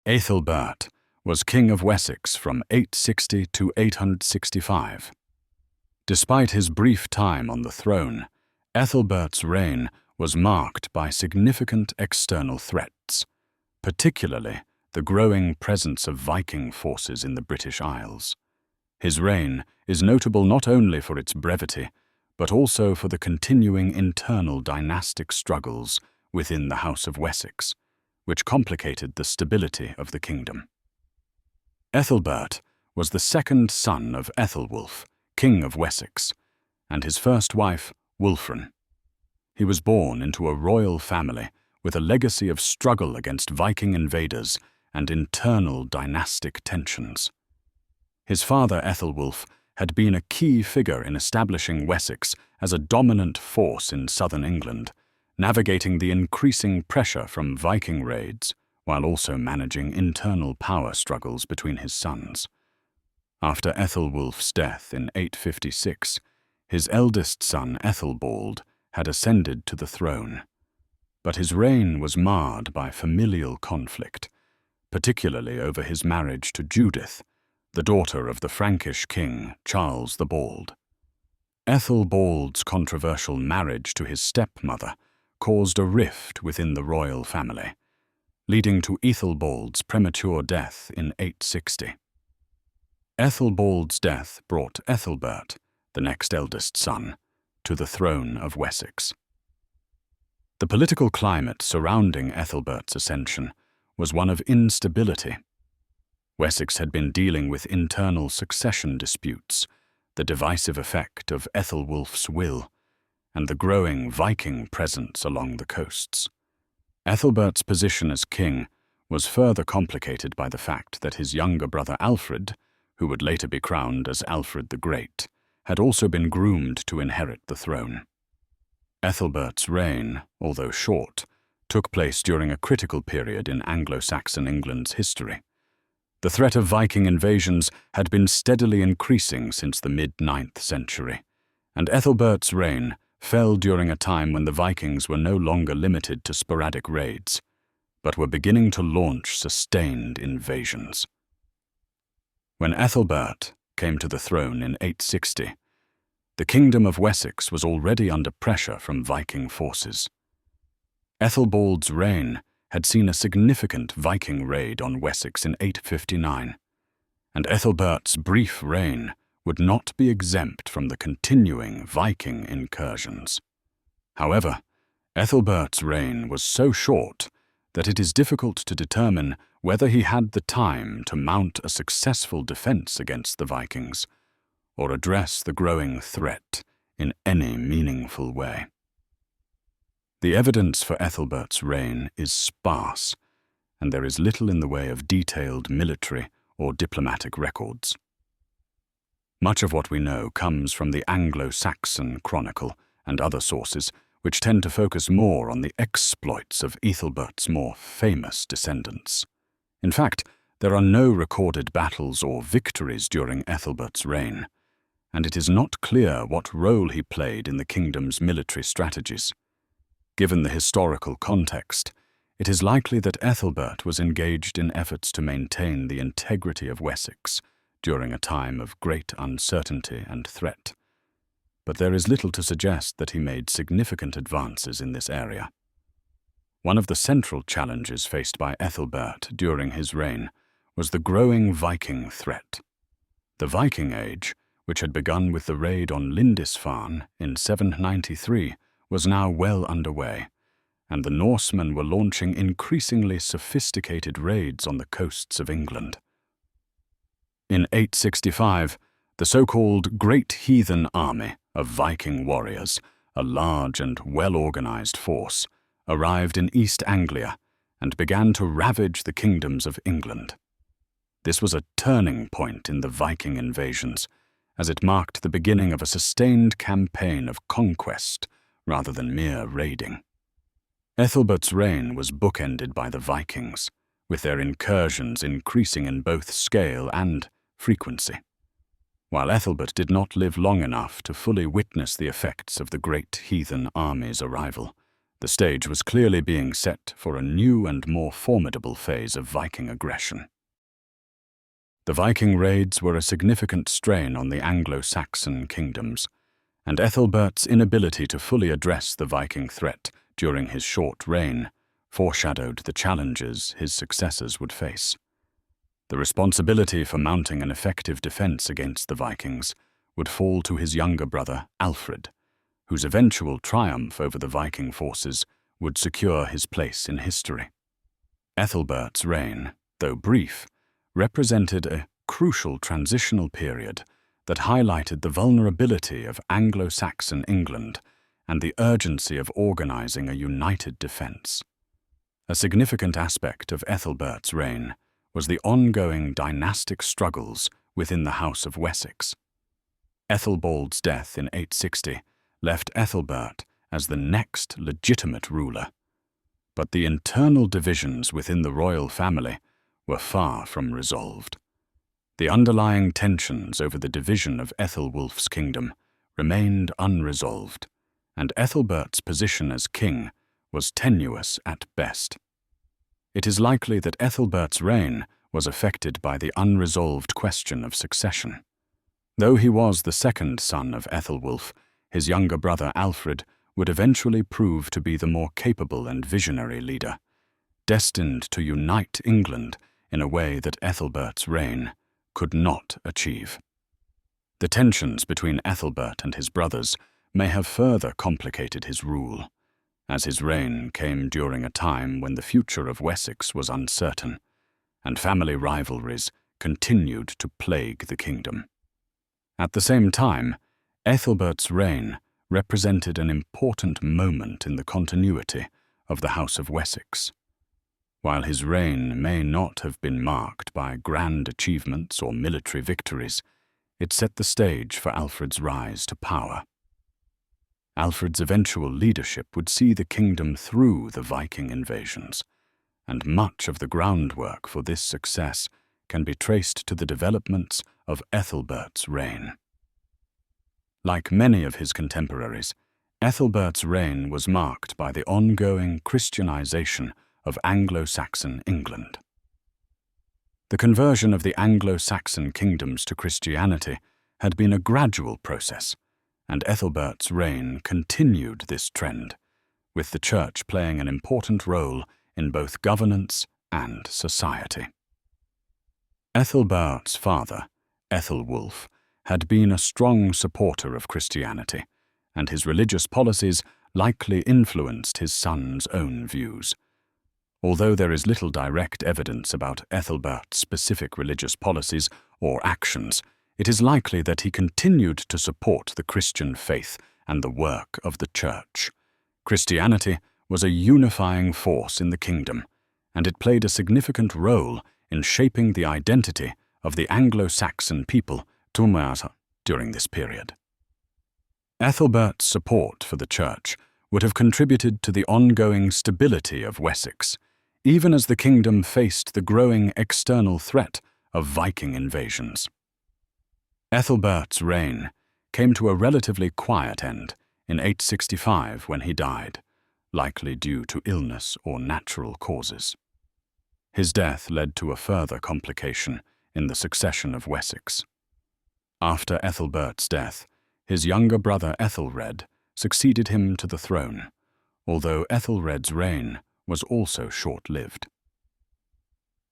Aethelbert was king of Wessex from 860 to 865. Despite his brief time on the throne, Ethelbert's reign was marked by significant external threats, particularly the growing presence of Viking forces in the British Isles. His reign is notable not only for its brevity, but also for the continuing internal dynastic struggles within the House of Wessex, which complicated the stability of the kingdom. Aethelbert was the second son of Aethelwulf, king of Wessex, and his first wife, Wulfrun. He was born into a royal family with a legacy of struggle against Viking invaders and internal dynastic tensions. His father, Aethelwulf, had been a key figure in establishing Wessex as a dominant force in southern England, navigating the increasing pressure from Viking raids while also managing internal power struggles between his sons. After Aethelwulf's death in 856, his eldest son Aethelbald had ascended to the throne, but his reign was marred by familial conflict, particularly over his marriage to Judith, the daughter of the Frankish king Charles the Bald. Aethelbald's controversial marriage to his stepmother caused a rift within the royal family, leading to Aethelbald's premature death in 860. Aethelbald's death brought Aethelbert, the next eldest son, to the throne of Wessex. The political climate surrounding Aethelbert's ascension was one of instability. Wessex had been dealing with internal succession disputes, the divisive effect of Aethelwulf's will, and the growing Viking presence along the coasts. Aethelbert's position as king was further complicated by the fact that his younger brother Alfred, who would later be crowned as Alfred the Great, had also been groomed to inherit the throne. Aethelbert's reign, although short, took place during a critical period in Anglo-Saxon England's history. The threat of Viking invasions had been steadily increasing since the mid-9th century, and Aethelbert's reign fell during a time when the Vikings were no longer limited to sporadic raids, but were beginning to launch sustained invasions. When Aethelbert came to the throne in 860, the kingdom of Wessex was already under pressure from Viking forces. Aethelbald's reign had seen a significant Viking raid on Wessex in 859, and Aethelbert's brief reign would not be exempt from the continuing Viking incursions. However, Aethelbert's reign was so short that it is difficult to determine whether he had the time to mount a successful defense against the Vikings or address the growing threat in any meaningful way. The evidence for Aethelbert's reign is sparse, and there is little in the way of detailed military or diplomatic records. Much of what we know comes from the Anglo-Saxon Chronicle and other sources, which tend to focus more on the exploits of Aethelbert's more famous descendants. In fact, there are no recorded battles or victories during Aethelbert's reign, and it is not clear what role he played in the kingdom's military strategies. Given the historical context, it is likely that Aethelbert was engaged in efforts to maintain the integrity of Wessex during a time of great uncertainty and threat, but there is little to suggest that he made significant advances in this area. One of the central challenges faced by Aethelbert during his reign was the growing Viking threat. The Viking Age, which had begun with the raid on Lindisfarne in 793, was now well underway, and the Norsemen were launching increasingly sophisticated raids on the coasts of England. In 865, the so-called Great Heathen Army of Viking warriors, a large and well-organized force, arrived in East Anglia and began to ravage the kingdoms of England. This was a turning point in the Viking invasions, as it marked the beginning of a sustained campaign of conquest rather than mere raiding. Aethelbert's reign was bookended by the Vikings, with their incursions increasing in both scale and frequency. While Aethelbert did not live long enough to fully witness the effects of the great heathen army's arrival, The stage was clearly being set for a new and more formidable phase of Viking aggression. The Viking raids were a significant strain on the Anglo-Saxon kingdoms, and Aethelbert's inability to fully address the Viking threat during his short reign foreshadowed the challenges his successors would face. The responsibility for mounting an effective defense against the Vikings would fall to his younger brother, Alfred, whose eventual triumph over the Viking forces would secure his place in history. Aethelbert's reign, though brief, represented a crucial transitional period that highlighted the vulnerability of Anglo-Saxon England and the urgency of organizing a united defense. A significant aspect of Aethelbert's reign was the ongoing dynastic struggles within the House of Wessex. Ethelbald's death in 860 left Aethelbert as the next legitimate ruler, but the internal divisions within the royal family were far from resolved. The underlying tensions over the division of Ethelwulf's kingdom remained unresolved, and Ethelbert's position as king was tenuous at best. It is likely that Ethelbert's reign was affected by the unresolved question of succession. Though he was the second son of Ethelwulf, his younger brother Alfred would eventually prove to be the more capable and visionary leader, destined to unite England in a way that Ethelbert's reign could not achieve. The tensions between Aethelbert and his brothers may have further complicated his rule, as his reign came during a time when the future of Wessex was uncertain, and family rivalries continued to plague the kingdom. At the same time, Aethelbert's reign represented an important moment in the continuity of the House of Wessex. While his reign may not have been marked by grand achievements or military victories, it set the stage for Alfred's rise to power. Alfred's eventual leadership would see the kingdom through the Viking invasions, and much of the groundwork for this success can be traced to the developments of Aethelbert's reign. Like many of his contemporaries, Aethelbert's reign was marked by the ongoing Christianization of Anglo-Saxon England. The conversion of the Anglo-Saxon kingdoms to Christianity had been a gradual process, and Aethelbert's reign continued this trend, with the church playing an important role in both governance and society. Aethelbert's father, Aethelwulf, had been a strong supporter of Christianity, and his religious policies likely influenced his son's own views. Although there is little direct evidence about Aethelbert's specific religious policies or actions, it is likely that he continued to support the Christian faith and the work of the Church. Christianity was a unifying force in the kingdom, and it played a significant role in shaping the identity of the Anglo-Saxon people during this period. Aethelbert's support for the Church would have contributed to the ongoing stability of Wessex, even as the kingdom faced the growing external threat of Viking invasions. Aethelbert's reign came to a relatively quiet end in 865 when he died, likely due to illness or natural causes. His death led to a further complication in the succession of Wessex. After Aethelbert's death, his younger brother Ethelred succeeded him to the throne, although Ethelred's reign was also short-lived.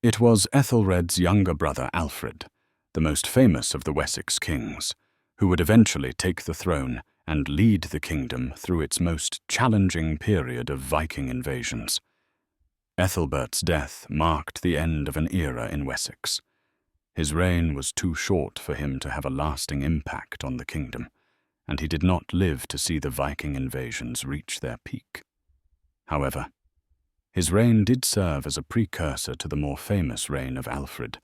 It was Ethelred's younger brother Alfred, the most famous of the Wessex kings, who would eventually take the throne and lead the kingdom through its most challenging period of Viking invasions. Ethelbert's death marked the end of an era in Wessex. His reign was too short for him to have a lasting impact on the kingdom, and he did not live to see the Viking invasions reach their peak. However, his reign did serve as a precursor to the more famous reign of Alfred,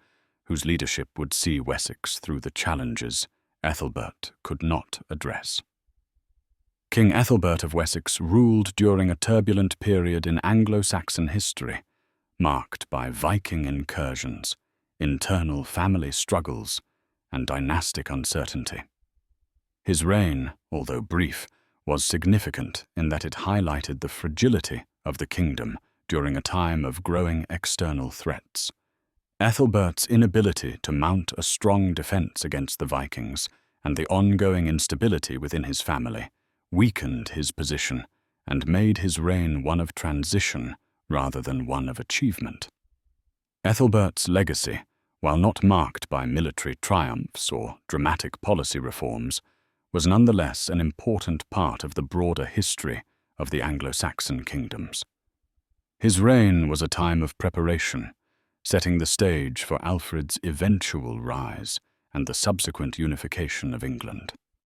whose leadership would see Wessex through the challenges Aethelbert could not address. King Aethelbert of Wessex ruled during a turbulent period in Anglo-Saxon history, marked by Viking incursions, internal family struggles, and dynastic uncertainty. His reign, although brief, was significant in that it highlighted the fragility of the kingdom during a time of growing external threats. Aethelbert's inability to mount a strong defense against the Vikings and the ongoing instability within his family weakened his position and made his reign one of transition rather than one of achievement. Aethelbert's legacy, while not marked by military triumphs or dramatic policy reforms, was nonetheless an important part of the broader history of the Anglo-Saxon kingdoms. His reign was a time of preparation, setting the stage for Alfred's eventual rise and the subsequent unification of England.